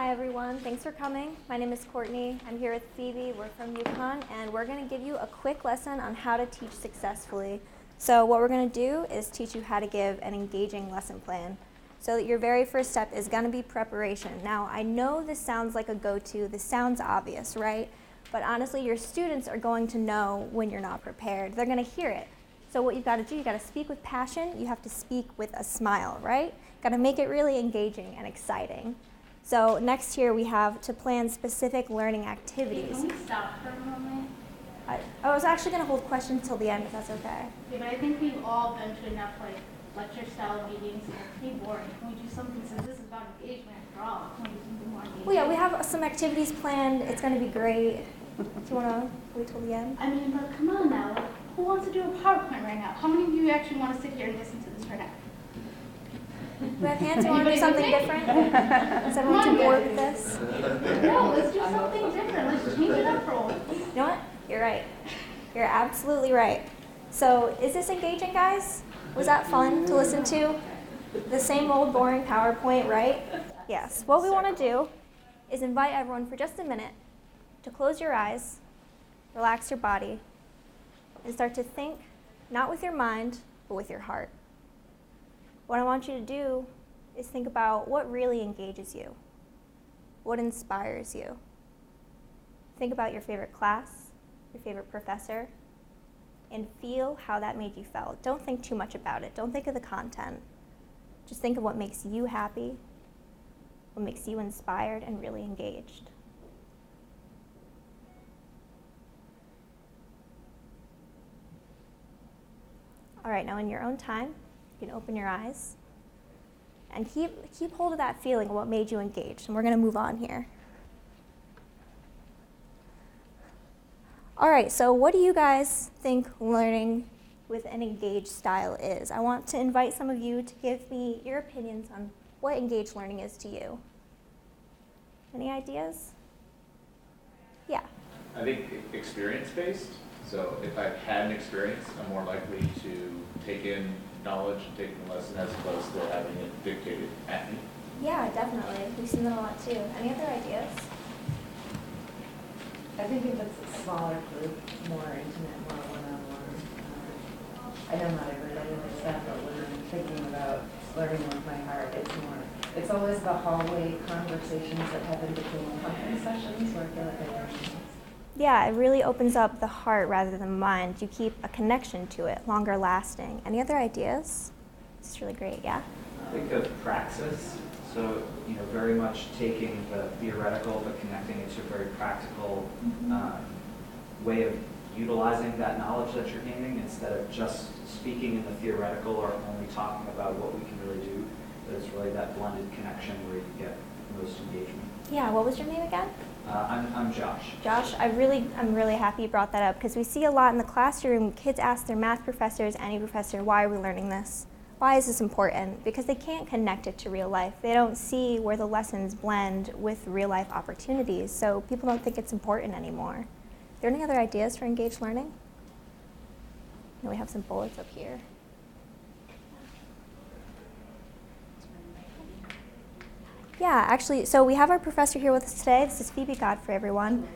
Hi everyone, thanks for coming. My name is Courtney. I'm here with Phoebe. We're from UCONN, and we're going to give you a quick lesson on how to teach successfully. So what we're going to do is teach you how to give an engaging lesson plan. So your very first step is going to be preparation. Now, I know this sounds like a go-to, this sounds obvious, right? But honestly, your students are going to know when you're not prepared. They're going to hear it. So what you've got to do, you've got to speak with passion, you have to speak with a smile, right? Got to make it really engaging and exciting. So next here we have to plan specific learning activities. Can we stop for a moment? I was actually going to hold questions till the end, if that's okay. Yeah, but I think we've all been to enough lecture-style meetings. It's pretty boring. Can we do something, since this is about engagement after all, can we do something more engaging? Well, yeah, we have some activities planned. It's going to be great. Do you want to wait till the end? I mean, but come on now. Who wants to do a PowerPoint right now? How many of you actually want to sit here and listen to this right now? We have hands. You want to do something different? Is everyone too bored with this? No, let's do something different. Let's change it up for once. You know what? You're right. You're absolutely right. So is this engaging, guys? Was that fun to listen to? The same old boring PowerPoint, right? Yes. What we want to do is invite everyone for just a minute to close your eyes, relax your body, and start to think, not with your mind, but with your heart. What I want you to do is think about what really engages you, what inspires you. Think about your favorite class, your favorite professor, and feel how that made you feel. Don't think too much about it. Don't think of the content. Just think of what makes you happy, what makes you inspired and really engaged. All right, now in your own time, you can open your eyes and keep hold of that feeling of what made you engaged. And we're going to move on here. All right, so what do you guys think learning with an engaged style is? I want to invite some of you to give me your opinions on what engaged learning is to you. Any ideas? Yeah. I think experience-based. So if I've had an experience, I'm more likely to take in knowledge and take the lesson as opposed to having it dictated at me. Yeah, definitely. We've seen that a lot too. Any other ideas? I think if it's a smaller group, more intimate, more one-on-one. I know not everybody likes that, but when I'm thinking about learning with my heart, it's always the hallway conversations that happen between conference sessions where I feel like I learn. Yeah, it really opens up the heart rather than the mind. You keep a connection to it, longer lasting. Any other ideas? This is really great, yeah? I think of praxis. So, very much taking the theoretical but connecting it to a very practical way of utilizing that knowledge that you're gaining instead of just speaking in the theoretical or only talking about what we can really do. But it's really that blended connection where you get the most engagement. Yeah, what was your name again? I'm Josh. Josh, I'm really happy you brought that up because we see a lot in the classroom. Kids ask their math professors, any professor, why are we learning this? Why is this important? Because they can't connect it to real life. They don't see where the lessons blend with real life opportunities, so people don't think it's important anymore. Are there any other ideas for engaged learning? We have some bullets up here. Yeah, actually, so we have our professor here with us today. This is Phoebe Godfrey, everyone.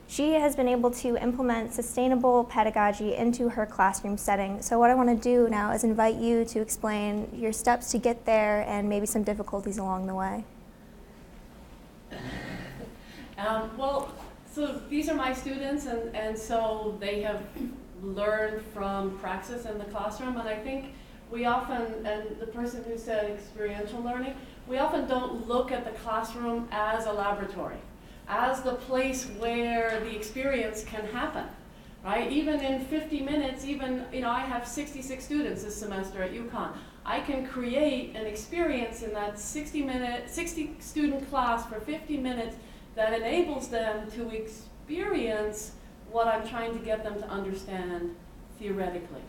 She has been able to implement sustainable pedagogy into her classroom setting. So what I want to do now is invite you to explain your steps to get there and maybe some difficulties along the way. So these are my students, and so they have learned from praxis in the classroom, and I think we often, and the person who said experiential learning, we often don't look at the classroom as a laboratory, as the place where the experience can happen, right? Even in 50 minutes, I have 66 students this semester at UCONN. I can create an experience in that 60 student class for 50 minutes that enables them to experience what I'm trying to get them to understand theoretically,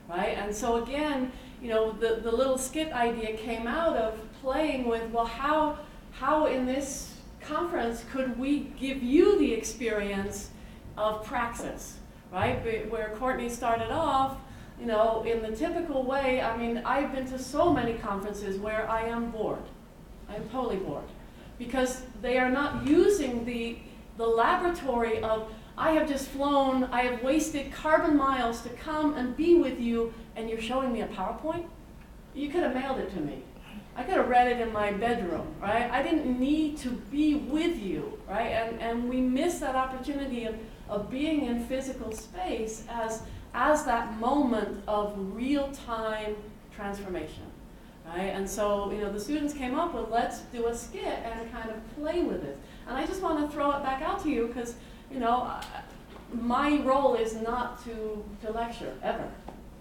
right? And so again, the little skit idea came out of playing with, well, how in this conference could we give you the experience of praxis, right? Where Courtney started off, in the typical way, I've been to so many conferences where I am bored. I'm totally bored, because they are not using the laboratory of, I have just flown, I have wasted carbon miles to come and be with you, and you're showing me a PowerPoint? You could have mailed it to me. I could have read it in my bedroom, right? I didn't need to be with you, right? And we miss that opportunity of being in physical space as that moment of real-time transformation, right? And so, the students came up with, let's do a skit and kind of play with it. And I just want to throw it back out to you because, my role is not to lecture, ever.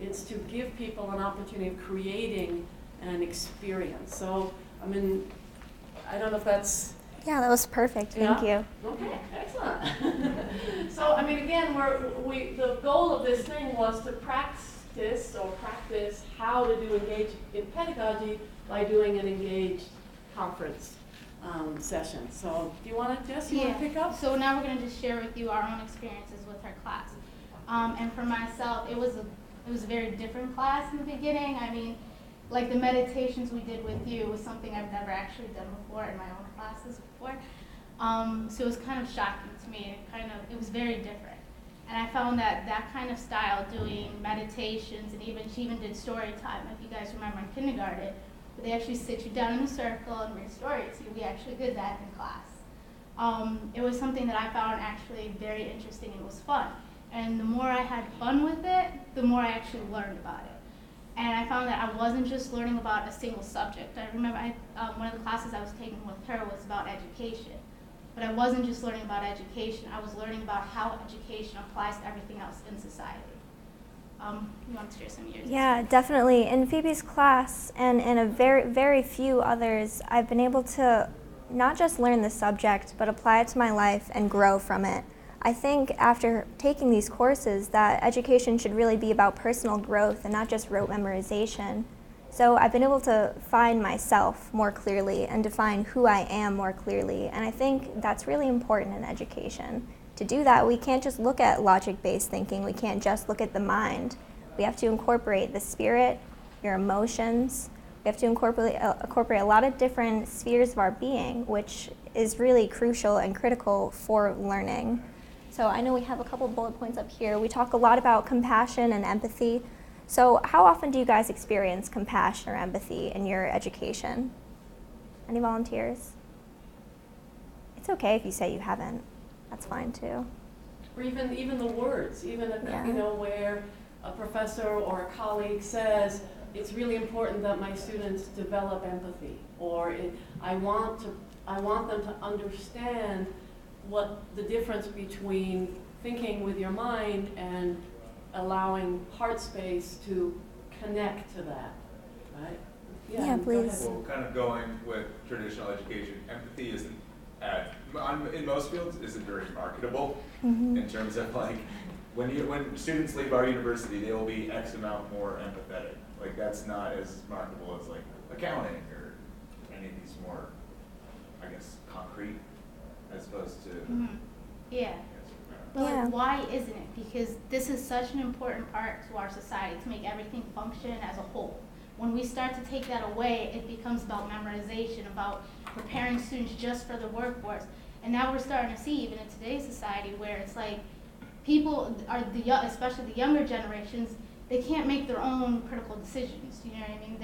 It's to give people an opportunity of creating an experience. So, I don't know if that's... Yeah, that was perfect. Thank you. Okay, excellent. So, again, the goal of this thing was to practice how to do engage in pedagogy by doing an engaged conference session. So, do you want to, Jess, you want to pick up? So now we're going to just share with you our own experiences with our class. And for myself, it was a very different class in the beginning. Like the meditations we did with you was something I've never actually done before in my own classes before. So it was kind of shocking to me. It was very different. And I found that kind of style, doing meditations, and she even did story time, if you guys remember in kindergarten, where they actually sit you down in a circle and read stories to you. We actually did that in class. It was something that I found actually very interesting and was fun. And the more I had fun with it, the more I actually learned about it. And I found that I wasn't just learning about a single subject. I remember one of the classes I was taking with her was about education. But I wasn't just learning about education, I was learning about how education applies to everything else in society. You want to share some of yours? Yeah, definitely. In Phoebe's class and in a very, very few others, I've been able to not just learn the subject, but apply it to my life and grow from it. I think after taking these courses that education should really be about personal growth and not just rote memorization. So I've been able to find myself more clearly and define who I am more clearly, and I think that's really important in education. To do that, we can't just look at logic-based thinking, we can't just look at the mind. We have to incorporate the spirit, your emotions. We have to incorporate a lot of different spheres of our being, which is really crucial and critical for learning. So I know we have a couple bullet points up here. We talk a lot about compassion and empathy. So how often do you guys experience compassion or empathy in your education? Any volunteers? It's okay if you say you haven't. That's fine too. Or even the words, where a professor or a colleague says, it's really important that my students develop empathy, or I want them to understand what the difference between thinking with your mind and allowing heart space to connect to that, right? Yeah, please. Well, kind of going with traditional education, empathy isn't, in most fields, isn't very marketable in terms of when students leave our university, they will be X amount more empathetic. That's not as marketable as accounting or any of these more, I guess, concrete as opposed to. Yeah. But why isn't it? Because this is such an important part to our society to make everything function as a whole. When we start to take that away, it becomes about memorization, about preparing students just for the workforce. And now we're starting to see, even in today's society, where it's people are especially the younger generations, they can't make their own critical decisions. You know what I mean?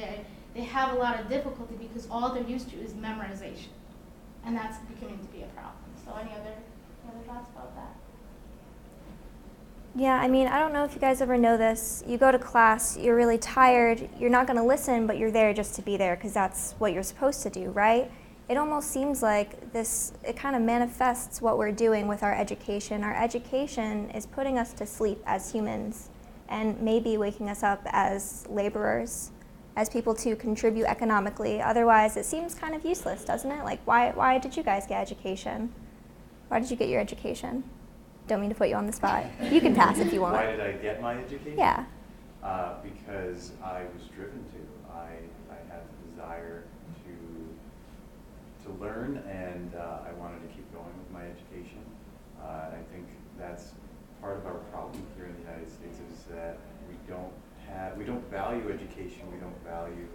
They have a lot of difficulty because all they're used to is memorization, and that's beginning to be a problem. So, any other thoughts about that? Yeah, I don't know if you guys ever know this. You go to class, you're really tired, you're not going to listen, but you're there just to be there because that's what you're supposed to do, right? It almost seems like it kind of manifests what we're doing with our education. Our education is putting us to sleep as humans and maybe waking us up as laborers, as people to contribute economically. Otherwise, it seems kind of useless, doesn't it? Why did you guys get education? Why did you get your education? Don't mean to put you on the spot. You can pass if you want. Why did I get my education? Yeah. Because I was driven to. I had the desire to learn, and I wanted to keep going with my education. And I think that's part of our problem here in the United States is that we don't value education. We don't value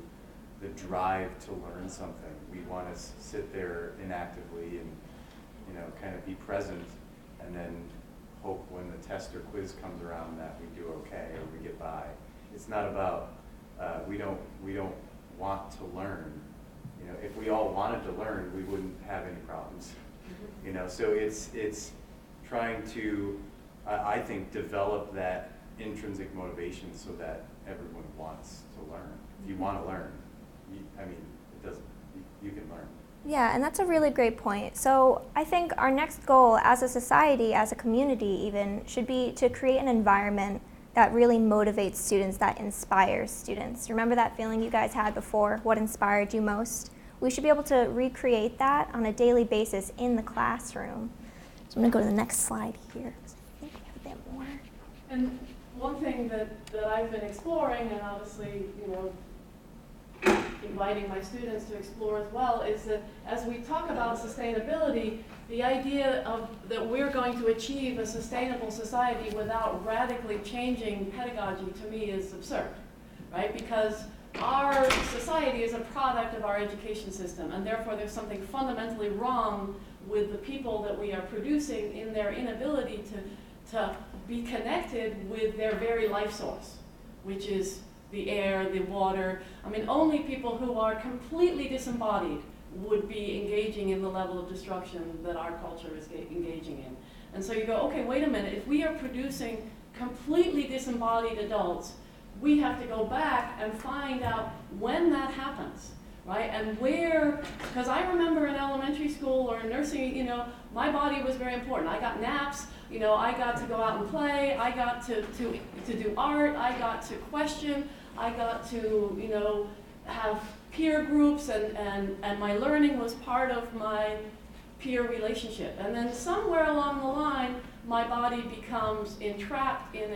the drive to learn something. We want to sit there inactively and, you know, kind of be present, and then hope when the test or quiz comes around that we do okay or we get by. It's not about we don't want to learn. You know, if we all wanted to learn, we wouldn't have any problems. You know, so it's trying to, I think, develop that intrinsic motivation so that everyone wants to learn. If you want to learn, I mean, it doesn't. You can learn. Yeah, and that's a really great point. So I think our next goal as a society, as a community even, should be to create an environment that really motivates students, that inspires students. Remember that feeling you guys had before? What inspired you most? We should be able to recreate that on a daily basis in the classroom. So I'm going to go to the next slide here. I think we have a bit more. And one thing that I've been exploring, and obviously, you know, inviting my students to explore as well, is that as we talk about sustainability, the idea of that we're going to achieve a sustainable society without radically changing pedagogy, to me, is absurd, right? Because our society is a product of our education system, and therefore there's something fundamentally wrong with the people that we are producing in their inability to be connected with their very life source, which is the air, the water. I mean, only people who are completely disembodied would be engaging in the level of destruction that our culture is engaging in. And so you go, okay, wait a minute, if we are producing completely disembodied adults, we have to go back and find out when that happens, right? And where, because I remember in elementary school or in nursing, you know, my body was very important. I got naps, you know, I got to go out and play, I got to do art, I got to question, I got to, you know, have peer groups, and my learning was part of my peer relationship. And then somewhere along the line, my body becomes entrapped in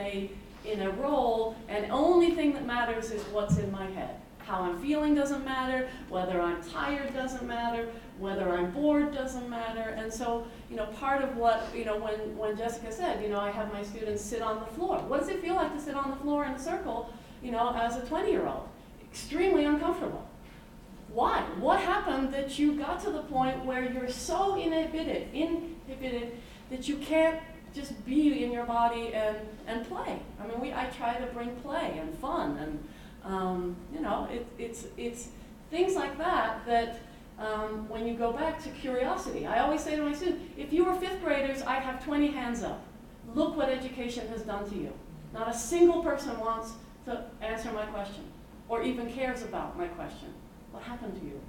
a role, and only thing that matters is what's in my head. How I'm feeling doesn't matter, whether I'm tired doesn't matter, whether I'm bored doesn't matter. And so, you know, part of what, you know, when Jessica said, you know, I have my students sit on the floor. What does it feel like to sit on the floor in a circle, you know, as a 20-year-old? Extremely uncomfortable. Why? What happened that you got to the point where you're so inhibited that you can't just be in your body and play? I mean, I try to bring play and fun, and you know, it's things like that when you go back to curiosity. I always say to my students, if you were fifth graders, I'd have 20 hands up. Look what education has done to you. Not a single person wants to answer my question or even cares about my question. What happened to you?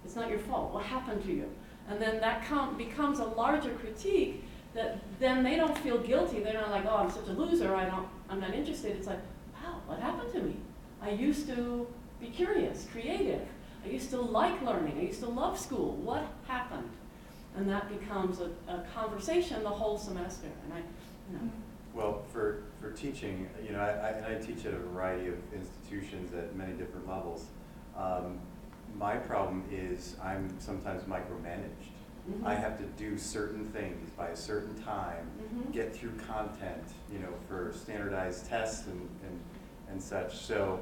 It's not your fault. What happened to you? And then that becomes a larger critique that then they don't feel guilty. They're not like, oh, I'm such a loser, I'm not interested. It's like, wow, what happened to me? I used to be curious, creative. I used to like learning. I used to love school. What happened? And that becomes a conversation the whole semester. And you know. Well, for teaching, you know, I teach at a variety of institutions at many different levels. My problem is I'm sometimes micromanaged. Mm-hmm. I have to do certain things by a certain time, mm-hmm. get through content, you know, for standardized tests and such. So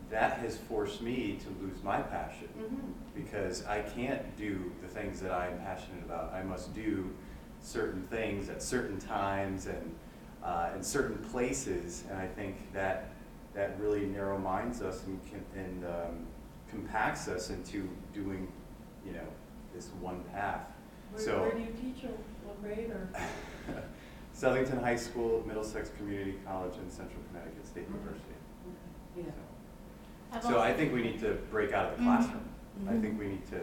that has forced me to lose my passion, mm-hmm. because I can't do the things that I'm passionate about. I must do certain things at certain times and in certain places, and I think that really narrow minds us and compacts us into doing, you know, this one path. Where do you teach, or what grade? Or? Southington High School, Middlesex Community College, and Central Connecticut State University. Okay. Yeah. So I think we need to break out of the classroom. Mm-hmm. I think we need to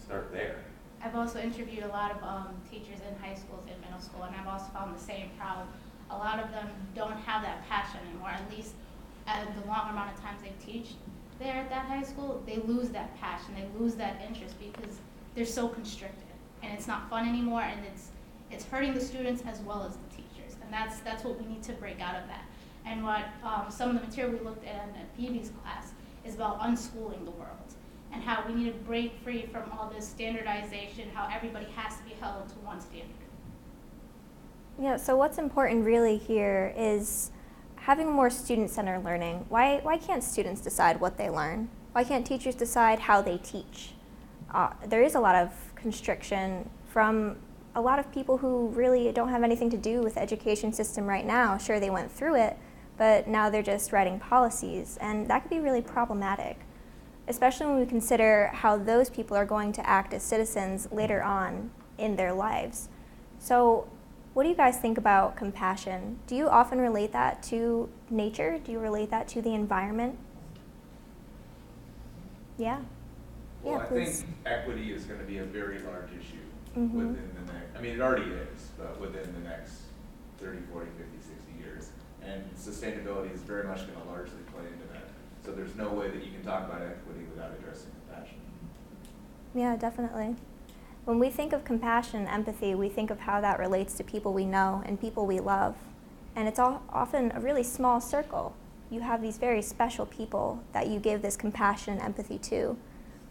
start there. I've also interviewed a lot of teachers in high schools and middle school, and I've also found the same problem. A lot of them don't have that passion anymore, at least the long amount of times they teach there at that high school, they lose that passion, they lose that interest because they're so constricted, and it's not fun anymore, and it's hurting the students as well as the teachers, and that's what we need to break out of that. And what some of the material we looked at in Phoebe's class is about unschooling the world, and how we need to break free from all this standardization, how everybody has to be held to one standard. Yeah, so what's important really here is having more student-centered learning. Why can't students decide what they learn? Why can't teachers decide how they teach? There is a lot of constriction from a lot of people who really don't have anything to do with the education system right now. Sure, they went through it, but now they're just writing policies, and that could be really problematic, especially when we consider how those people are going to act as citizens later on in their lives. So what do you guys think about compassion? Do you often relate that to nature? Do you relate that to the environment? Yeah. Well, Yeah, I please. think equity is going to be a very large issue Mhm. within the next, I mean, it already is, but within the next 30, 40, 50, 60 years. And sustainability is very much going to largely play into that. So there's no way that you can talk about equity without addressing compassion. Yeah, definitely. When we think of compassion, empathy, we think of how that relates to people we know and people we love. And it's often a really small circle. You have these very special people that you give this compassion and empathy to.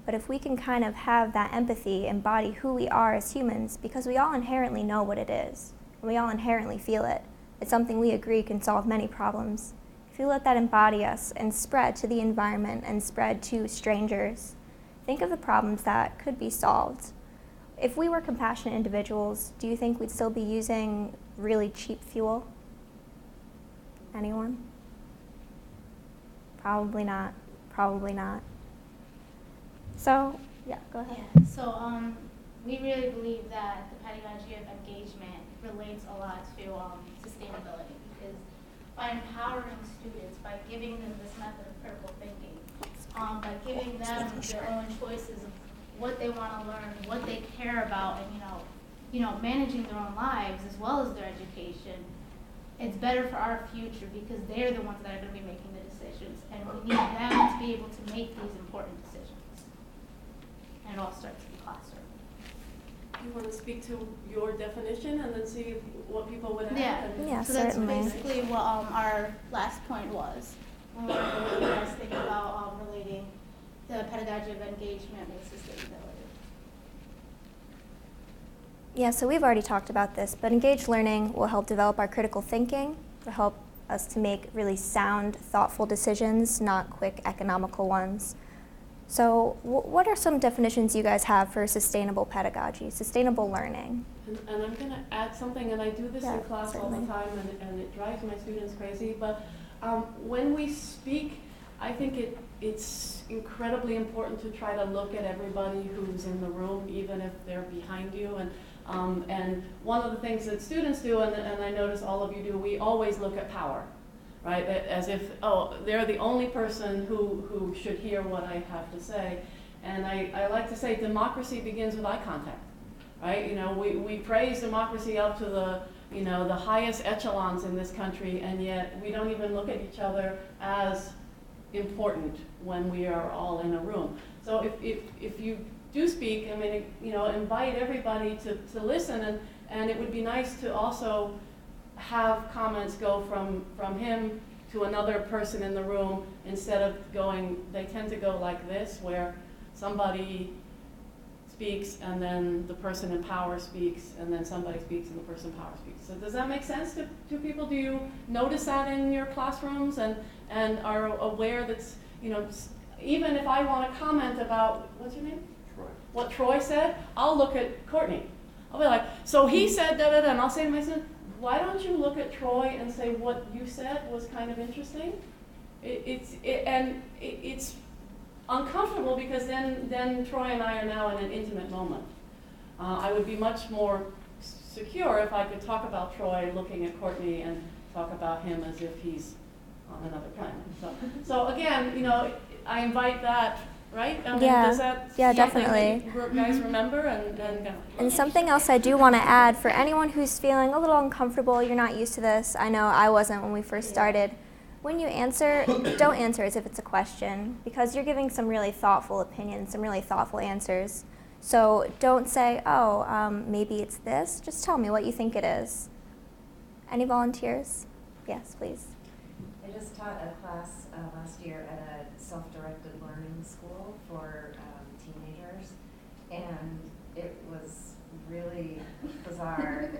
But if we can kind of have that empathy embody who we are as humans, because we all inherently know what it is, and we all inherently feel it. It's something we agree can solve many problems. If you let that embody us and spread to the environment and spread to strangers, think of the problems that could be solved. If we were compassionate individuals, do you think we'd still be using really cheap fuel? Anyone? Probably not. Probably not. So, yeah, go ahead. Yeah, so we really believe that the pedagogy of engagement relates a lot to sustainability, because by empowering students, by giving them this method of critical thinking, by giving them their own choices of what they want to learn, what they care about, and managing their own lives as well as their education, it's better for our future because they're the ones that are going to be making the decisions, and we need them to be able to make these important decisions. And it all starts in the classroom. You want to speak to your definition and then see what people would add? Yeah. Yeah, So that's certainly. basically what our last point was. When we were what you guys think about relating the pedagogy of engagement with sustainability. Yeah, so we've already talked about this, but engaged learning will help develop our critical thinking, will help us to make really sound, thoughtful decisions, not quick, economical ones. So what are some definitions you guys have for sustainable pedagogy, sustainable learning? And I'm going to add something, and I do this in class certainly. all the time, and it drives my students crazy, but when we speak, I think it's incredibly important to try to look at everybody who's in the room, even if they're behind you. And one of the things that students do, and I notice all of you do, we always look at power, right? As if, oh, they're the only person who should hear what I have to say. And I like to say democracy begins with eye contact, right? We praise democracy up to the highest echelons in this country, and yet we don't even look at each other as important when we are all in a room. So if you do speak, I mean, invite everybody to listen, and it would be nice to also have comments go from him to another person in the room instead of they tend to go like this, where somebody speaks and then the person in power speaks and then somebody speaks and the person in power speaks. So does that make sense to people? Do you notice that in your classrooms and are aware that, even if I want to comment about, what's your name? Troy. What Troy said, I'll look at Courtney. I'll be like, so he said da-da-da, and I'll say to my student, why don't you look at Troy and say what you said was kind of interesting? It's uncomfortable because then Troy and I are now in an intimate moment. I would be much more secure if I could talk about Troy looking at Courtney and talk about him as if he's on another planet. So again, I invite that, right? I mean, Yeah. does that Yeah, something definitely. that you guys remember? And something else I do want to add, for anyone who's feeling a little uncomfortable, you're not used to this, I know I wasn't when we first started. When you answer, don't answer as if it's a question, because you're giving some really thoughtful opinions, some really thoughtful answers. So don't say, maybe it's this. Just tell me what you think it is. Any volunteers? Yes, please. I just taught a class last year at a self-directed learning school for teenagers, and it was really bizarre.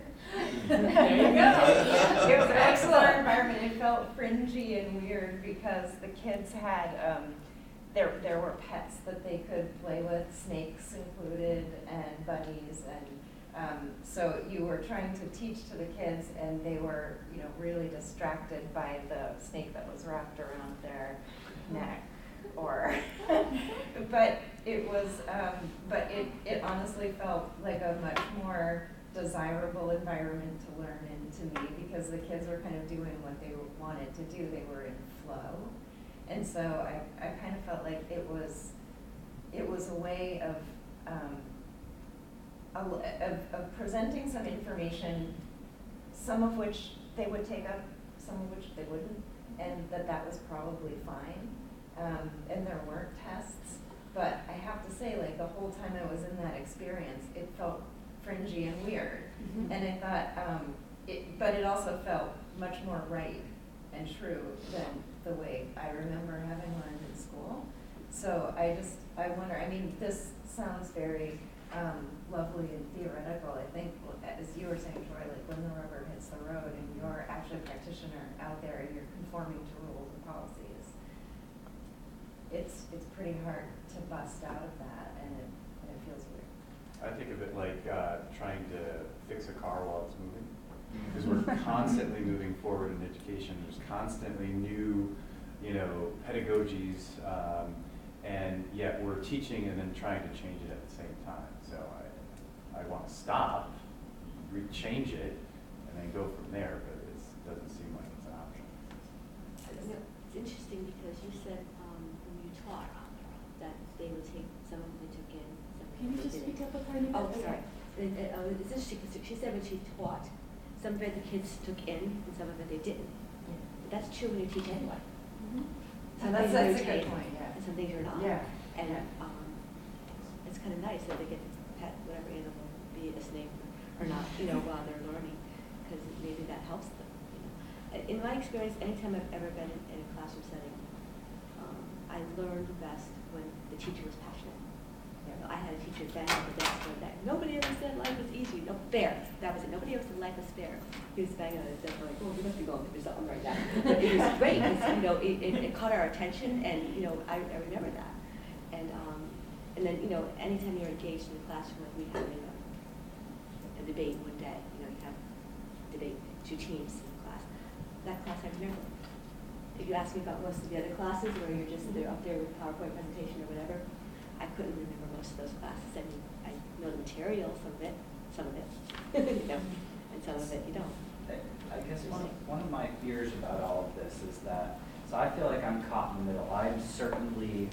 There you go. It was an excellent environment. It felt fringy and weird because the kids had there were pets that they could play with, snakes included, and bunnies, and so you were trying to teach to the kids, and they were, you know, really distracted by the snake that was wrapped around their neck, or, but it was, but it honestly felt like a much more desirable environment to learn in to me, because the kids were kind of doing what they wanted to do. They were in flow. And so I kind of felt like it was a way of presenting some information, some of which they would take up, some of which they wouldn't, and that was probably fine. And there weren't tests, but I have to say, like, the whole time I was in that experience, it felt fringy and weird. Mm-hmm. And I thought, but it also felt much more right and true than the way I remember having learned in school. So I wonder, I mean, this sounds very lovely and theoretical. I think, as you were saying, Troy, like, when the rubber hits the road and you're actually a practitioner out there and you're conforming to rules and policies, it's pretty hard to bust out of that, and it feels weird. I think of it like trying to fix a car while it's moving. Because we're constantly moving forward in education. There's constantly new, you know, pedagogies, and yet we're teaching and then trying to change it at the same time. So I want to stop, change it, and then go from there, but it doesn't seem like it's an option. It's interesting because you said when you taught that they would take, some of them they took in, some of them Can you they just didn't. speak up a tiny bit? Oh, sorry. It's interesting because she said when she taught, some of it the kids took in and some of it they didn't. Yeah. But that's true when you teach anyway. Mm-hmm. Some That's things are a good retained point, yeah. and some things are not. Yeah. And Yeah. it's kind of nice that they get to pet whatever animal, be it a snake or not, you know, while they're learning, because maybe that helps them. You know. In my experience, anytime I've ever been in a classroom setting, I learned best when the teacher was passionate. You know, I had a teacher bang on the desk one day. Nobody ever said life was easy. No, fair. That was it. Nobody ever said life was fair. He was banging on his desk like, oh, you must be going through something right now. But it was great. You know, it caught our attention, and you know, I remember that. And then, you know, anytime you're engaged in the classroom, like we had a debate one day, you know, you have debate, 2 teams in the class. That class I remember. If you ask me about most of the other classes where you're just, they're up there with PowerPoint presentation or whatever, I couldn't remember most of those classes. I mean, I know the material, some of it, you know, and some of it you don't. I guess one of my fears about all of this is that, so I feel like I'm caught in the middle. I'm certainly,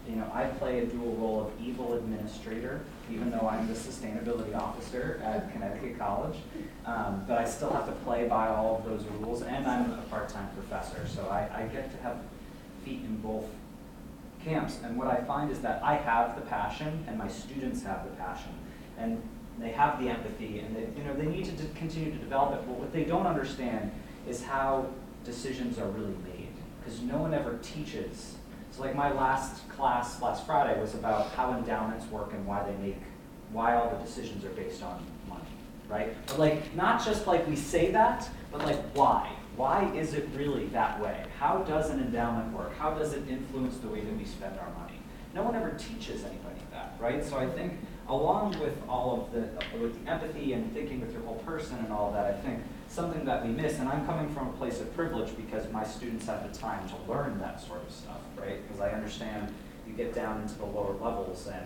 you know, I play a dual role of evil administrator, even though I'm the sustainability officer at Connecticut College. But I still have to play by all of those rules, and I'm a part-time professor. So I get to have feet in both camps. And what I find is that I have the passion, and my students have the passion. And they have the empathy, and they need to continue to develop it. But what they don't understand is how decisions are really made, because no one ever teaches. So like my last class last Friday was about how endowments work and why all the decisions are based on money, right? But like, not just like we say that, but like why? Why is it really that way? How does an endowment work? How does it influence the way that we spend our money? No one ever teaches anybody that, right? So I think along with all of with the empathy and thinking with your whole person and all of that, I think something that we miss, and I'm coming from a place of privilege because my students have the time to learn that sort of stuff, right? Because I understand you get down into the lower levels and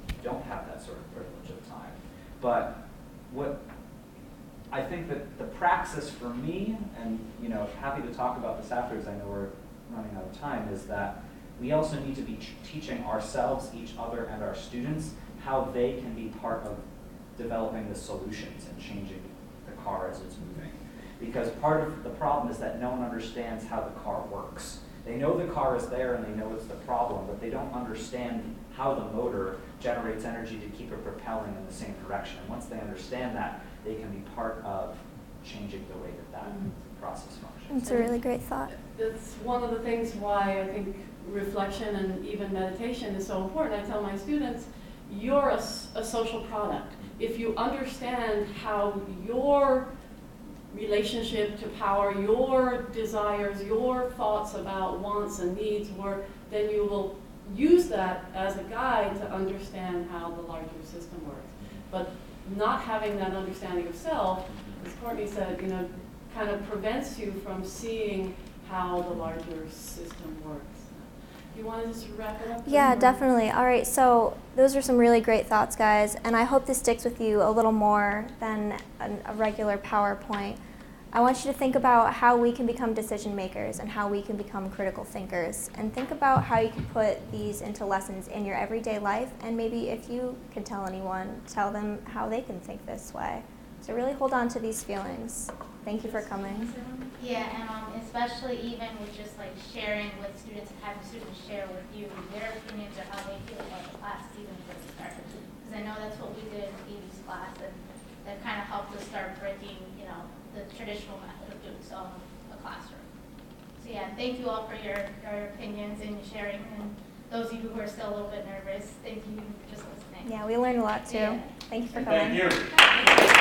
you don't have that sort of privilege of time. But what I think that the praxis for me, and happy to talk about this afterwards, I know we're running out of time, is that we also need to be teaching ourselves, each other, and our students how they can be part of developing the solutions and changing the car as it's moving. Because part of the problem is that no one understands how the car works. They know the car is there and they know it's the problem, but they don't understand how the motor generates energy to keep it propelling in the same direction. And once they understand that, they can be part of changing the way that process functions. It's a really great thought. That's one of the things why I think reflection and even meditation is so important. I tell my students, you're a social product. If you understand how your relationship to power, your desires, your thoughts about wants and needs work, then you will use that as a guide to understand how the larger system works. But not having that understanding of self, as Courtney said, you know, kind of prevents you from seeing how the larger system works. You want to just wrap it up? Yeah, definitely. All right, so those are some really great thoughts, guys, and I hope this sticks with you a little more than a regular PowerPoint. I want you to think about how we can become decision makers and how we can become critical thinkers, and think about how you can put these into lessons in your everyday life, and maybe if you can tell anyone, tell them how they can think this way. So really hold on to these feelings. Thank you for coming. Yeah, and especially even with just like sharing with students and having students share with you their opinions or how they feel about the class even before it started. Because I know that's what we did in Phoebe's class, and that kind of helped us start breaking, you know, the traditional method of doing so in a classroom. So yeah, thank you all for your opinions and sharing, and those of you who are still a little bit nervous, thank you for just listening. Yeah, we learned a lot too. Yeah. Thank you for coming. Thank you.